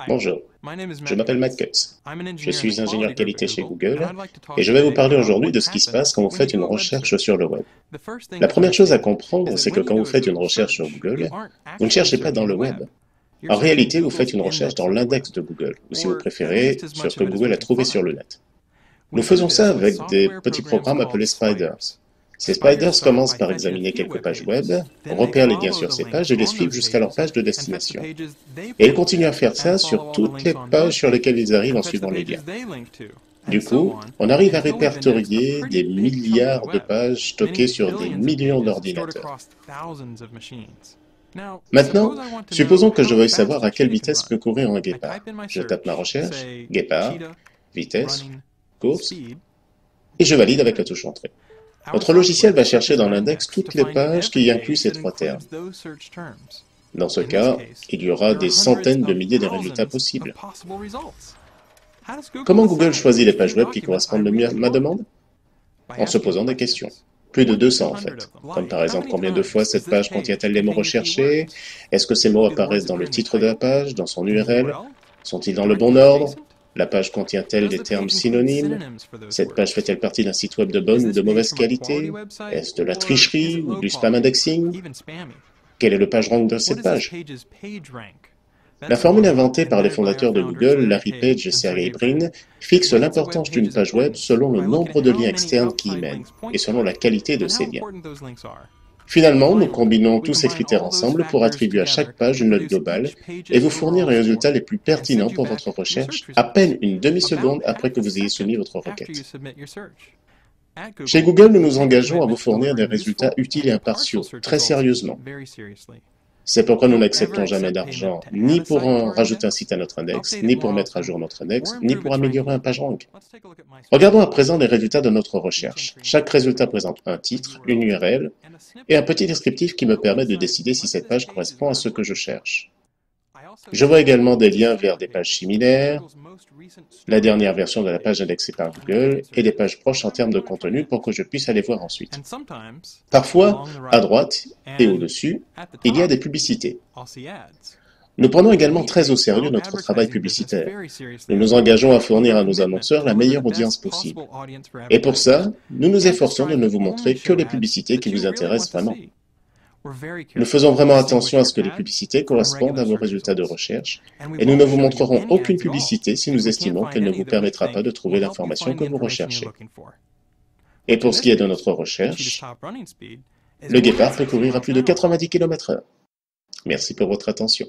Bonjour, je m'appelle Matt Cutts. Je suis ingénieur qualité chez Google et je vais vous parler aujourd'hui de ce qui se passe quand vous faites une recherche sur le web. La première chose à comprendre, c'est que quand vous faites une recherche sur Google, vous ne cherchez pas dans le web. En réalité, vous faites une recherche dans l'index de Google, ou si vous préférez, sur ce que Google a trouvé sur le net. Nous faisons ça avec des petits programmes appelés spiders. Ces spiders commencent par examiner quelques pages web, repèrent les liens sur ces pages et les suivent jusqu'à leur page de destination. Et ils continuent à faire ça sur toutes les pages sur lesquelles ils arrivent en suivant les liens. Du coup, on arrive à répertorier des milliards de pages stockées sur des millions d'ordinateurs. Maintenant, supposons que je veuille savoir à quelle vitesse peut courir un guépard. Je tape ma recherche, guépard, vitesse, course, et je valide avec la touche entrée. Notre logiciel va chercher dans l'index toutes les pages qui incluent ces trois termes. Dans ce cas, il y aura des centaines de milliers de résultats possibles. Comment Google choisit les pages web qui correspondent le mieux à ma demande? En se posant des questions. Plus de 200 en fait. Comme par exemple, combien de fois cette page contient-elle les mots recherchés? Est-ce que ces mots apparaissent dans le titre de la page, dans son URL? Sont-ils dans le bon ordre? La page contient-elle des termes synonymes? Cette page fait-elle partie d'un site web de bonne ou de mauvaise qualité? Est-ce de la tricherie ou du spam indexing? Quel est le PageRank de cette page? La formule inventée par les fondateurs de Google, Larry Page et Sergey Brin, fixe l'importance d'une page web selon le nombre de liens externes qui y mènent et selon la qualité de ces liens. Finalement, nous combinons tous ces critères ensemble pour attribuer à chaque page une note globale et vous fournir les résultats les plus pertinents pour votre recherche à peine une demi-seconde après que vous ayez soumis votre requête. Chez Google, nous nous engageons à vous fournir des résultats utiles et impartiaux, très sérieusement. C'est pourquoi nous n'acceptons jamais d'argent, ni pour rajouter un site à notre index, ni pour mettre à jour notre index, ni pour améliorer un PageRank. Regardons à présent les résultats de notre recherche. Chaque résultat présente un titre, une URL et un petit descriptif qui me permet de décider si cette page correspond à ce que je cherche. Je vois également des liens vers des pages similaires, la dernière version de la page indexée par Google et des pages proches en termes de contenu pour que je puisse aller voir ensuite. Parfois, à droite et au-dessus, il y a des publicités. Nous prenons également très au sérieux notre travail publicitaire. Nous nous engageons à fournir à nos annonceurs la meilleure audience possible. Et pour ça, nous nous efforçons de ne vous montrer que les publicités qui vous intéressent vraiment. Nous faisons vraiment attention à ce que les publicités correspondent à vos résultats de recherche et nous ne vous montrerons aucune publicité si nous estimons qu'elle ne vous permettra pas de trouver l'information que vous recherchez. Et pour ce qui est de notre recherche, le guépard peut courir à plus de 90 km/h. Merci pour votre attention.